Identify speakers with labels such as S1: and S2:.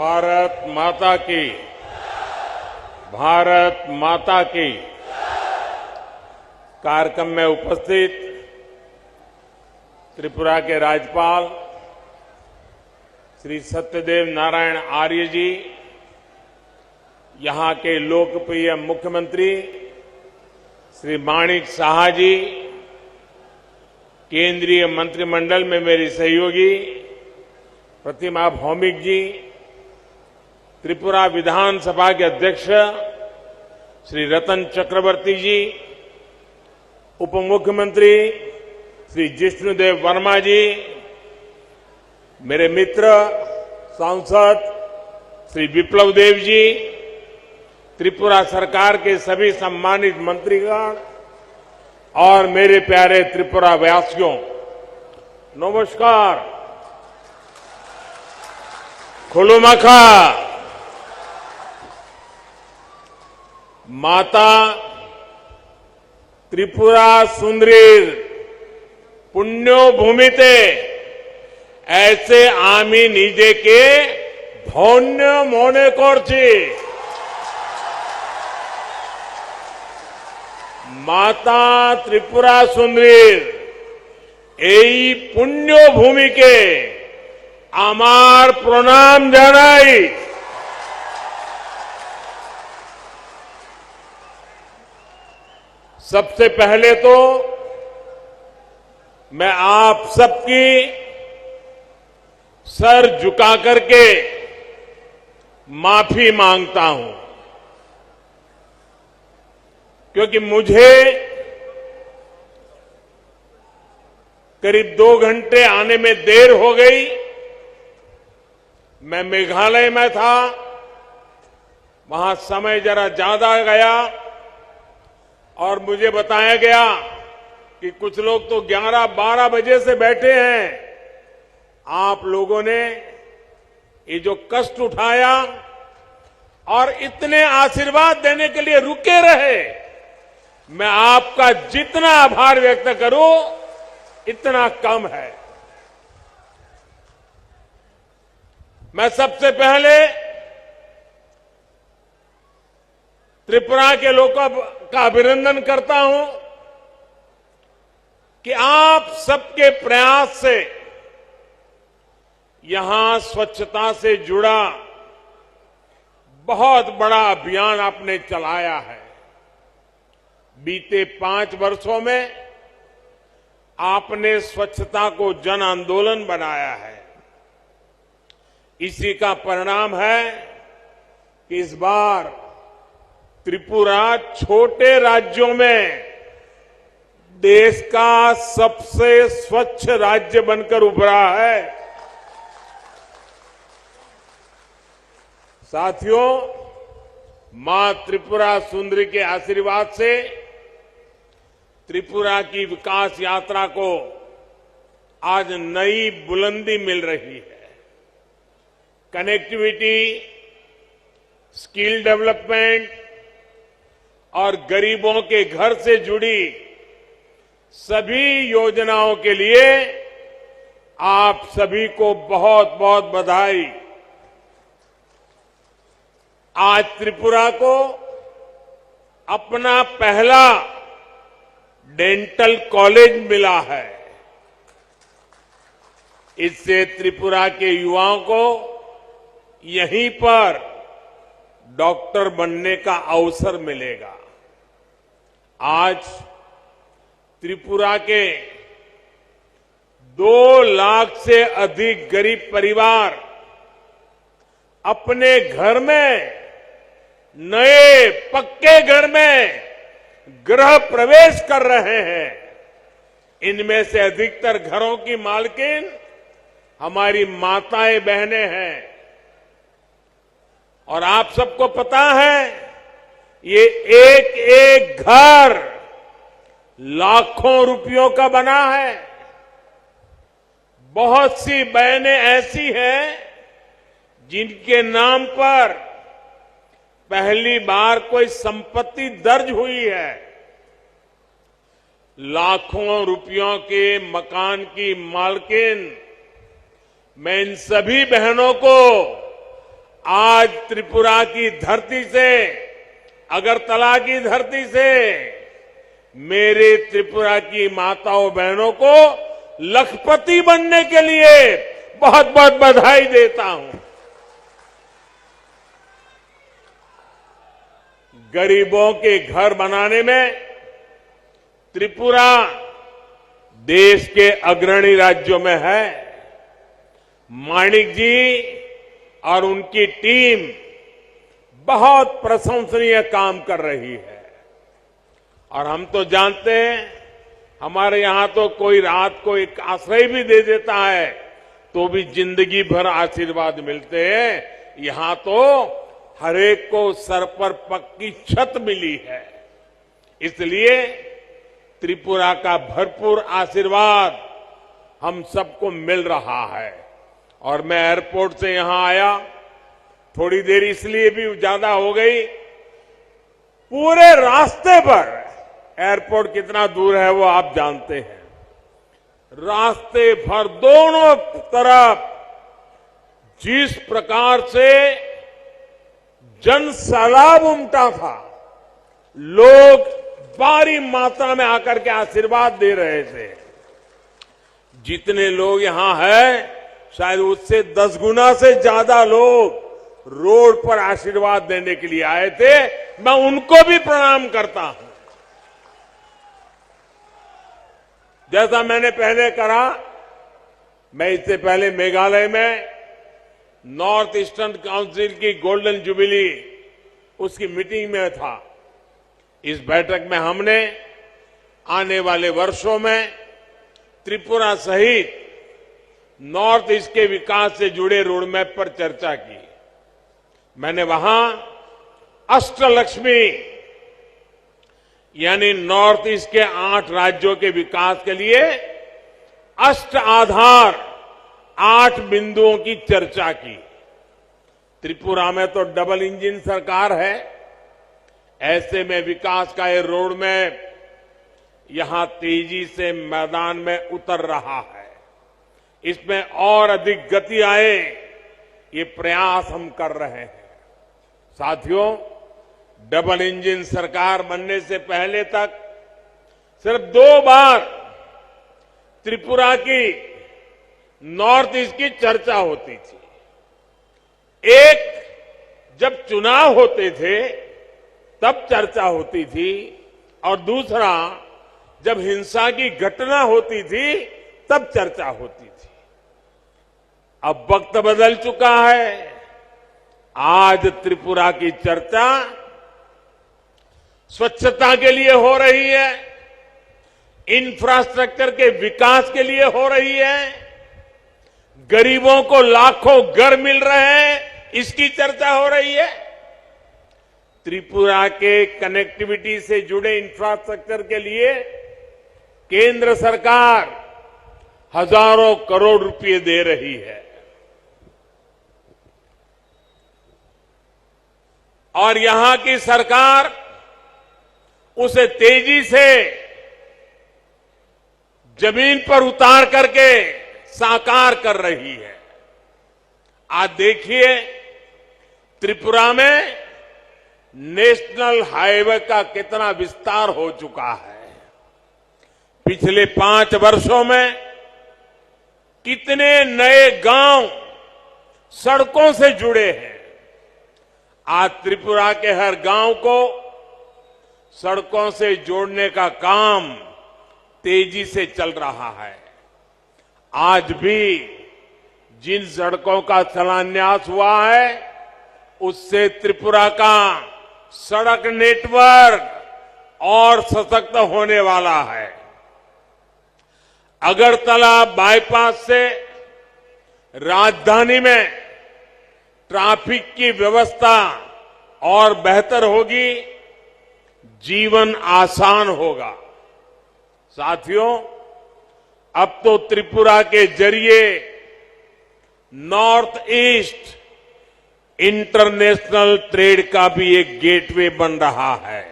S1: भारत माता की, भारत माता की। कार्यक्रम में उपस्थित त्रिपुरा के राज्यपाल श्री सत्यदेव नारायण आर्य जी, यहां के लोकप्रिय मुख्यमंत्री श्री माणिक साहा जी, केंद्रीय मंत्रिमंडल में मेरी सहयोगी प्रतिमा भौमिक जी, त्रिपुरा विधानसभा के अध्यक्ष श्री रतन चक्रवर्ती जी, उप मुख्यमंत्री श्री जिष्णुदेव वर्मा जी, मेरे मित्र सांसद श्री विप्लव देव जी, त्रिपुरा सरकार के सभी सम्मानित मंत्रीगण और मेरे प्यारे त्रिपुरा वासियों, नमस्कार। खुलुमखा। माता त्रिपुरा सुंदरीर पुण्यो भूमिते ऐसे आमी निजे के धन्य मने करছি। माता त्रिपुरा सुंदरीर এই পুণ্য ভূমিকে আমার প্রণাম জানাই। सबसे पहले तो मैं आप सबकी सर झुका करके माफी मांगता हूं, क्योंकि मुझे करीब 2 घंटे आने में देर हो गई। मैं मेघालय में था, वहां समय जरा ज्यादा गया और मुझे बताया गया कि कुछ लोग तो 11-12 बजे से बैठे हैं। आप लोगों ने ये जो कष्ट उठाया और इतने आशीर्वाद देने के लिए रुके रहे, मैं आपका जितना आभार व्यक्त करूं इतना कम है। मैं सबसे पहले त्रिपुरा के लोगों का अभिनंदन करता हूं कि आप सबके प्रयास से यहां स्वच्छता से जुड़ा बहुत बड़ा अभियान आपने चलाया है। बीते 5 वर्षों में आपने स्वच्छता को जन आंदोलन बनाया है। इसी का परिणाम है कि इस बार त्रिपुरा छोटे राज्यों में देश का सबसे स्वच्छ राज्य बनकर उभरा है। साथियों, मां त्रिपुरा सुंदरी के आशीर्वाद से त्रिपुरा की विकास यात्रा को आज नई बुलंदी मिल रही है। कनेक्टिविटी, स्किल डेवलपमेंट और गरीबों के घर से जुड़ी सभी योजनाओं के लिए आप सभी को बहुत बहुत बधाई। आज त्रिपुरा को अपना पहला डेंटल कॉलेज मिला है। इससे त्रिपुरा के युवाओं को यहीं पर डॉक्टर बनने का अवसर मिलेगा। आज त्रिपुरा के 2 लाख से अधिक गरीब परिवार अपने घर में, नए पक्के घर में गृह प्रवेश कर रहे हैं। इनमें से अधिकतर घरों की मालकिन हमारी माताएं बहनें हैं। और आप सबको पता है, ये एक एक घर लाखों रुपयों का बना है। बहुत सी बहनें ऐसी हैं जिनके नाम पर पहली बार कोई संपत्ति दर्ज हुई है। लाखों रुपयों के मकान की मालकिन मैं इन सभी बहनों को आज त्रिपुरा की धरती से, अगरतला की धरती से मेरे त्रिपुरा की माताओं बहनों को लखपति बनने के लिए बहुत बहुत बधाई देता हूं। गरीबों के घर बनाने में त्रिपुरा देश के अग्रणी राज्यों में है। माणिक जी और उनकी टीम बहुत प्रशंसनीय काम कर रही है। और हम तो जानते हैं, हमारे यहां तो कोई रात को एक आश्रय भी दे देता है तो भी जिंदगी भर आशीर्वाद मिलते हैं। यहां तो हर एक को सर पर पक्की छत मिली है। इसलिए त्रिपुरा का भरपूर आशीर्वाद हम सबको मिल रहा है। और मैं एयरपोर्ट से यहां आया, थोड़ी देर इसलिए भी ज्यादा हो गई, पूरे रास्ते पर, एयरपोर्ट कितना दूर है वो आप जानते हैं, रास्ते भर दोनों तरफ जिस प्रकार से जन सैलाब उमटा था, लोग भारी मात्रा में आकर के आशीर्वाद दे रहे थे। जितने लोग यहां हैं, शायद उससे 10 गुना से ज्यादा लोग रोड पर आशीर्वाद देने के लिए आए थे। मैं उनको भी प्रणाम करता हूं। जैसा मैंने पहले कहा, मैं इससे पहले मेघालय में नॉर्थ ईस्टर्न काउंसिल की गोल्डन जुबिली उसकी मीटिंग में था। इस बैठक में हमने आने वाले वर्षों में त्रिपुरा सहित नॉर्थ ईस्ट के विकास से जुड़े रोडमैप पर चर्चा की। मैंने वहां अष्टलक्ष्मी यानी नॉर्थ ईस्ट के 8 राज्यों के विकास के लिए अष्ट आधार 8 बिंदुओं की चर्चा की। त्रिपुरा में तो डबल इंजन सरकार है। ऐसे में विकास का ये रोड मैप यहां तेजी से मैदान में उतर रहा है। इसमें और अधिक गति आए, ये प्रयास हम कर रहे हैं। साथियों, डबल इंजन सरकार बनने से पहले तक सिर्फ 2 बार त्रिपुरा की नॉर्थ ईस्ट की चर्चा होती थी। एक जब चुनाव होते थे तब चर्चा होती थी, और दूसरा जब हिंसा की घटना होती थी तब चर्चा होती थी। अब वक्त बदल चुका है। आज त्रिपुरा की चर्चा स्वच्छता के लिए हो रही है, इंफ्रास्ट्रक्चर के विकास के लिए हो रही है, गरीबों को लाखों घर मिल रहे हैं, इसकी चर्चा हो रही है। त्रिपुरा के कनेक्टिविटी से जुड़े इंफ्रास्ट्रक्चर के लिए केंद्र सरकार हजारों करोड़ रुपए दे रही है। और यहां की सरकार उसे तेजी से जमीन पर उतार करके साकार कर रही है। आज देखिए, त्रिपुरा में नेशनल हाईवे का कितना विस्तार हो चुका है। पिछले 5 वर्षों में कितने नए गांव सड़कों से जुड़े हैं। आज त्रिपुरा के हर गांव को सड़कों से जोड़ने का काम तेजी से चल रहा है। आज भी जिन सड़कों का शिलान्यास हुआ है, उससे त्रिपुरा का सड़क नेटवर्क और सशक्त होने वाला है। अगरतला बाईपास से राजधानी में ट्रैफिक की व्यवस्था और बेहतर होगी, जीवन आसान होगा। साथियों, अब तो त्रिपुरा के जरिए नॉर्थ ईस्ट इंटरनेशनल ट्रेड का भी एक गेटवे बन रहा है।